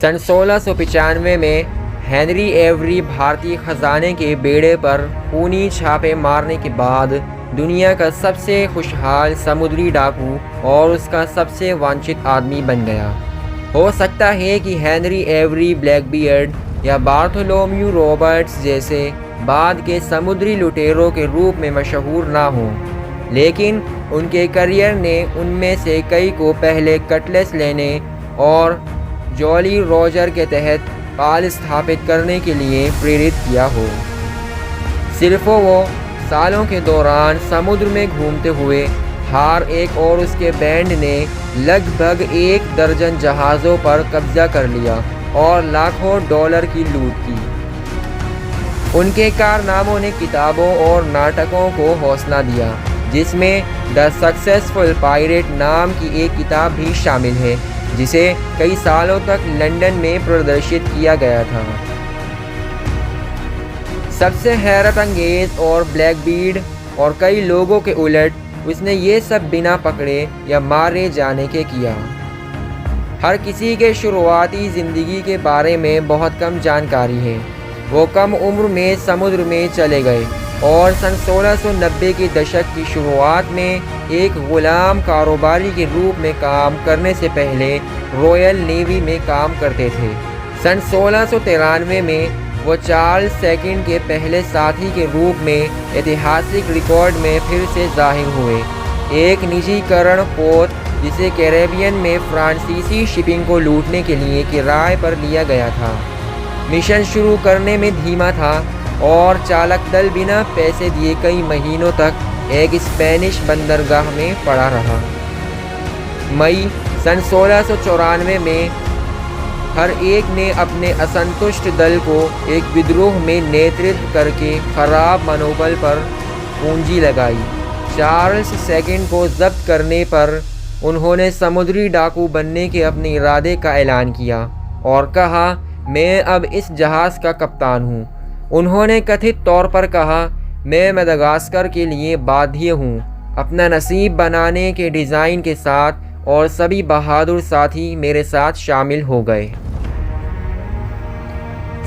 सन 1695 में Henry every भारतीय खजाने के बेड़े पर खूनी छापे मारने के बाद दुनिया का सबसे खुशहाल समुद्री डाकू और उसका सबसे वांछित आदमी बन गया। हो सकता है कि हेनरी एवरी ब्लैकबियर्ड या बार्थोलोम्यू रॉबर्ट्स जैसे बाद के समुद्री लुटेरों के रूप में मशहूर ना हों, लेकिन उनके करियर ने उनमें से कई को पहले कटलेस लेने और जॉली रॉजर के तहत पाल स्थापित करने के लिए प्रेरित किया हो। सिर्फ वो सालों के दौरान समुद्र में घूमते हुए हार एक और उसके बैंड ने लगभग 1 दर्जन जहाज़ों पर कब्जा कर लिया और लाखों डॉलर की लूट की। उनके कारनामों ने किताबों और नाटकों को हौसला दिया, जिसमें द सक्सेसफुल पायरेट नाम की एक किताब भी शामिल है, जिसे कई सालों तक लंदन में प्रदर्शित किया गया था। सबसे हैरत अंगेज और ब्लैकबीड और कई लोगों के उलट उसने ये सब बिना पकड़े या मारे जाने के किया। हर किसी के शुरुआती ज़िंदगी के बारे में बहुत कम जानकारी है। वो कम उम्र में समुद्र में चले गए और सन 1690 के दशक की शुरुआत में एक ग़ुलाम कारोबारी के रूप में काम करने से पहले रॉयल नेवी में काम करते थे। सन 1693 में वो चार्ल्स सेकंड के पहले साथी के रूप में ऐतिहासिक रिकॉर्ड में फिर से जाहिर हुए। एक निजीकरण पोत जिसे कैरेबियन में फ्रांसीसी शिपिंग को लूटने के लिए किराए पर लिया गया था, मिशन शुरू करने में धीमा था और चालक दल बिना पैसे दिए कई महीनों तक एक स्पेनिश बंदरगाह में पड़ा रहा। मई सन 1694 में हर एक ने अपने असंतुष्ट दल को एक विद्रोह में नेतृत्व करके खराब मनोबल पर पूंजी लगाई। चार्ल्स सेकंड को जब्त करने पर उन्होंने समुद्री डाकू बनने के अपने इरादे का ऐलान किया और कहा, मैं अब इस जहाज़ का कप्तान हूँ। उन्होंने कथित तौर पर कहा, मैं मदागास्कर के लिए बाध्य हूँ। अपना नसीब बनाने के डिज़ाइन के साथ और सभी बहादुर साथी मेरे साथ शामिल हो गए।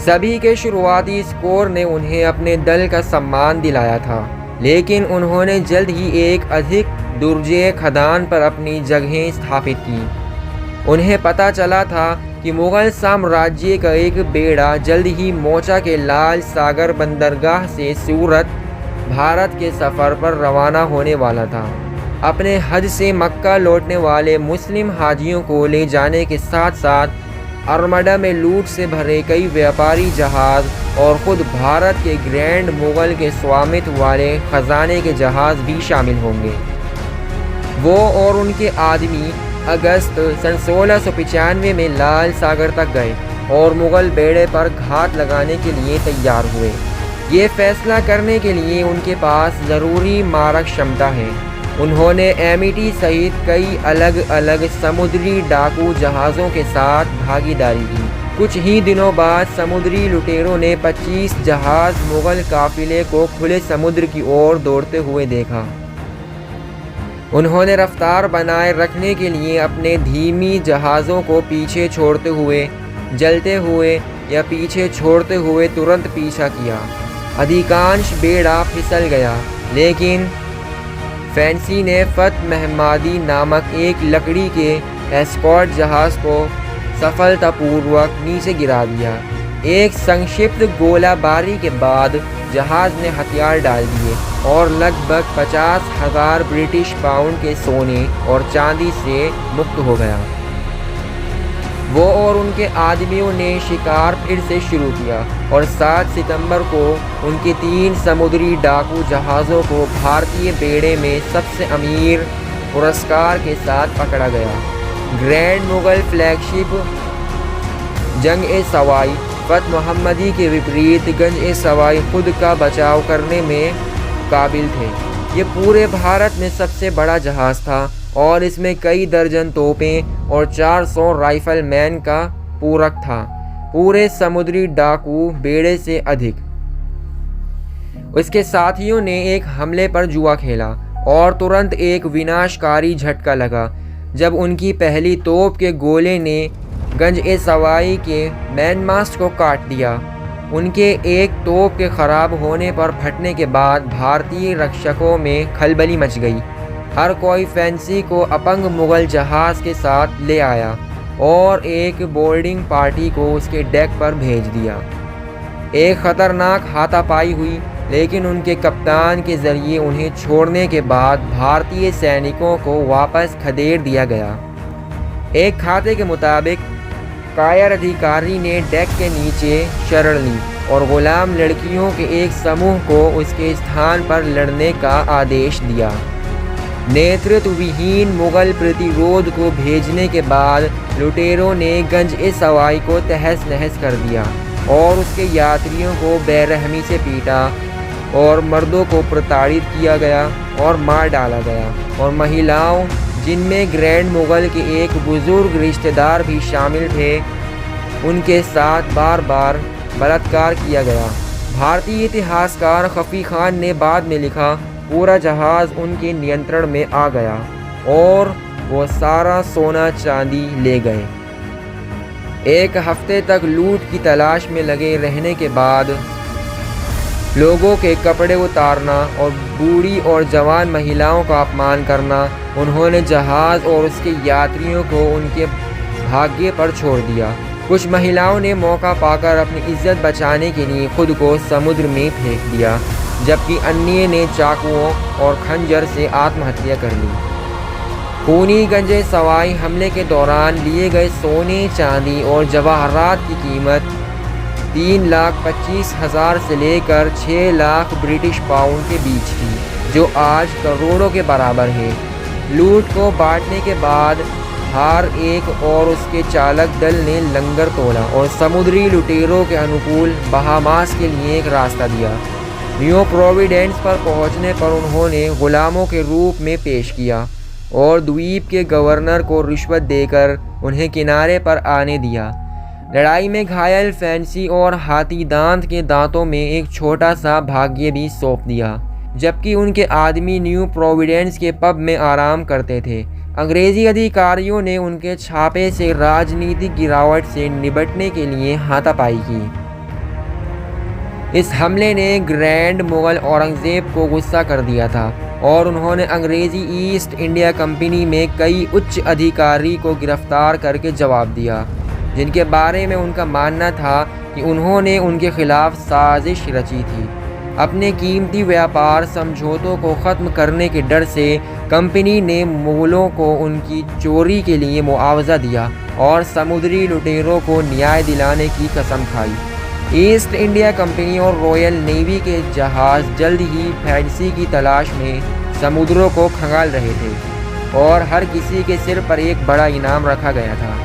सभी के शुरुआती स्कोर ने उन्हें अपने दल का सम्मान दिलाया था, लेकिन उन्होंने जल्द ही एक अधिक दुर्जेय खदान पर अपनी जगहें स्थापित की। उन्हें पता चला था कि मुग़ल साम्राज्य का एक बेड़ा जल्द ही मोचा के लाल सागर बंदरगाह से सूरत, भारत के सफ़र पर रवाना होने वाला था। अपने हज से मक्का लौटने वाले मुस्लिम हाजियों को ले जाने के साथ साथ अरमदा में लूट से भरे कई व्यापारी जहाज़ और ख़ुद भारत के ग्रैंड मुग़ल के स्वामित्व वाले ख़जाने के जहाज़ भी शामिल होंगे। वो और उनके आदमी अगस्त सन 1695 में लाल सागर तक गए और मुग़ल बेड़े पर घात लगाने के लिए तैयार हुए। ये फैसला करने के लिए उनके पास ज़रूरी मारक क्षमता है। उन्होंने एमिटी सहित कई अलग अलग समुद्री डाकू जहाज़ों के साथ भागीदारी की। कुछ ही दिनों बाद समुद्री लुटेरों ने 25 जहाज़ मुग़ल काफ़िले को खुले समुद्र की ओर दौड़ते हुए देखा। उन्होंने रफ्तार बनाए रखने के लिए अपने धीमी जहाज़ों को पीछे छोड़ते हुए, जलते हुए या पीछे छोड़ते हुए तुरंत पीछा किया। अधिकांश बेड़ा फिसल गया, लेकिन फैंसी ने फत महमादी नामक एक लकड़ी के एस्कॉर्ट जहाज़ को सफलतापूर्वक नीचे गिरा दिया। एक संक्षिप्त गोलाबारी के बाद जहाज़ ने हथियार डाल दिए और लगभग 50,000 ब्रिटिश पाउंड के सोने और चांदी से मुक्त हो गया। वो और उनके आदमियों ने शिकार फिर से शुरू किया और 7 सितंबर को उनके 3 समुद्री डाकू जहाज़ों को भारतीय बेड़े में सबसे अमीर पुरस्कार के साथ पकड़ा गया। ग्रैंड मुग़ल फ्लैगशिप जंग-ए-सवाई फत मोहम्मदी के विपरीत गंज-ए-सवाई खुद का बचाव करने में काबिल थे। ये पूरे भारत में सबसे बड़ा जहाज़ था और इसमें कई दर्जन तोपें और 400 राइफलमैन का पूरक था, पूरे समुद्री डाकू बेड़े से अधिक। उसके साथियों ने एक हमले पर जुआ खेला और तुरंत एक विनाशकारी झटका लगा जब उनकी पहली तोप के गोले ने गंज-ए-सवाई के मैनमास्ट को काट दिया। उनके एक तोप के ख़राब होने पर फटने के बाद भारतीय रक्षकों में खलबली मच गई। हर कोई फैंसी को अपंग मुग़ल जहाज़ के साथ ले आया और एक बोर्डिंग पार्टी को उसके डेक पर भेज दिया। एक ख़तरनाक हाथापाई हुई, लेकिन उनके कप्तान के ज़रिए उन्हें छोड़ने के बाद भारतीय सैनिकों को वापस खदेड़ दिया गया। एक खाते के मुताबिक कायर अधिकारी ने डेक के नीचे शरण ली और ग़ुलाम लड़कियों के एक समूह को उसके स्थान पर लड़ने का आदेश दिया। नेतृत्व विहीन मुग़ल प्रतिरोध को भेजने के बाद लुटेरों ने गंज-ए-सवाई को तहस नहस कर दिया और उसके यात्रियों को बेरहमी से पीटा और मर्दों को प्रताड़ित किया गया और मार डाला गया, और महिलाओं, जिनमें ग्रैंड मुग़ल के एक बुज़ुर्ग रिश्तेदार भी शामिल थे, उनके साथ बार बार बलात्कार किया गया। भारतीय इतिहासकार खफ़ी खान ने बाद में लिखा, पूरा जहाज़ उनके नियंत्रण में आ गया और वो सारा सोना चांदी ले गए। एक हफ्ते तक लूट की तलाश में लगे रहने के बाद लोगों के कपड़े उतारना और बूढ़ी और जवान महिलाओं का अपमान करना, उन्होंने जहाज़ और उसके यात्रियों को उनके भाग्य पर छोड़ दिया। कुछ महिलाओं ने मौका पाकर अपनी इज्जत बचाने के लिए खुद को समुद्र में फेंक दिया, जबकि अन्य ने चाकुओं और खंजर से आत्महत्या कर ली। खूनी गंज-ए-सवाई हमले के दौरान लिए गए सोने, चांदी और जवाहरात की कीमत 3,25,000 से लेकर 6 लाख ब्रिटिश पाउंड के बीच थी, जो आज करोड़ों के बराबर है। लूट को बांटने के बाद हर एक और उसके चालक दल ने लंगर तोड़ा और समुद्री लुटेरों के अनुकूल बहामास के लिए एक रास्ता दिया। न्यू प्रोविडेंस पर पहुंचने पर उन्होंने गुलामों के रूप में पेश किया और द्वीप के गवर्नर को रिश्वत देकर उन्हें किनारे पर आने दिया। लड़ाई में घायल फैंसी और हाथी दांत के दांतों में एक छोटा सा भाग्य भी सौंप दिया, जबकि उनके आदमी न्यू प्रोविडेंस के पब में आराम करते थे। अंग्रेज़ी अधिकारियों ने उनके छापे से राजनीतिक गिरावट से निपटने के लिए हाथापाई की। इस हमले ने ग्रैंड मुग़ल औरंगज़ेब को गुस्सा कर दिया था और उन्होंने अंग्रेज़ी ईस्ट इंडिया कंपनी में कई उच्च अधिकारी को गिरफ्तार करके जवाब दिया, जिनके बारे में उनका मानना था कि उन्होंने उनके खिलाफ साजिश रची थी। अपने कीमती व्यापार समझौतों को ख़त्म करने के डर से कंपनी ने मुग़लों को उनकी चोरी के लिए मुआवजा दिया और समुद्री लुटेरों को न्याय दिलाने की कसम खाई। ईस्ट इंडिया कंपनी और रॉयल नेवी के जहाज़ जल्द ही फैंसी की तलाश में समुद्रों को खंगाल रहे थे और हर किसी के सिर पर एक बड़ा इनाम रखा गया था।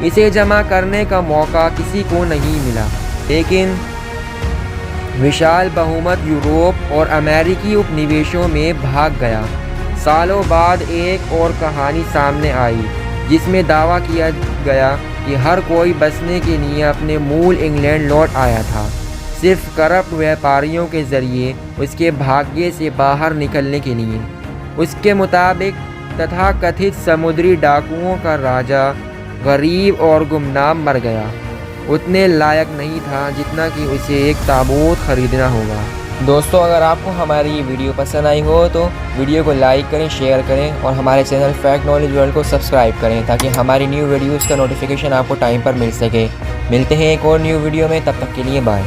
इसे जमा करने का मौका किसी को नहीं मिला, लेकिन विशाल बहुमत यूरोप और अमेरिकी उपनिवेशों में भाग गया। सालों बाद एक और कहानी सामने आई, जिसमें दावा किया गया कि हर कोई बसने के लिए अपने मूल इंग्लैंड लौट आया था, सिर्फ करप्ट व्यापारियों के ज़रिए उसके भाग्य से बाहर निकलने के लिए। उसके मुताबिक तथाकथित समुद्री डाकुओं का राजा गरीब और गुमनाम मर गया, उतने लायक नहीं था जितना कि उसे एक ताबूत ख़रीदना होगा। दोस्तों, अगर आपको हमारी ये वीडियो पसंद आई हो तो वीडियो को लाइक करें, शेयर करें और हमारे चैनल फैक्ट नॉलेज वर्ल्ड को सब्सक्राइब करें, ताकि हमारी न्यू वीडियोज़ का नोटिफिकेशन आपको टाइम पर मिल सके। मिलते हैं एक और न्यू वीडियो में, तब तक के लिए बाय।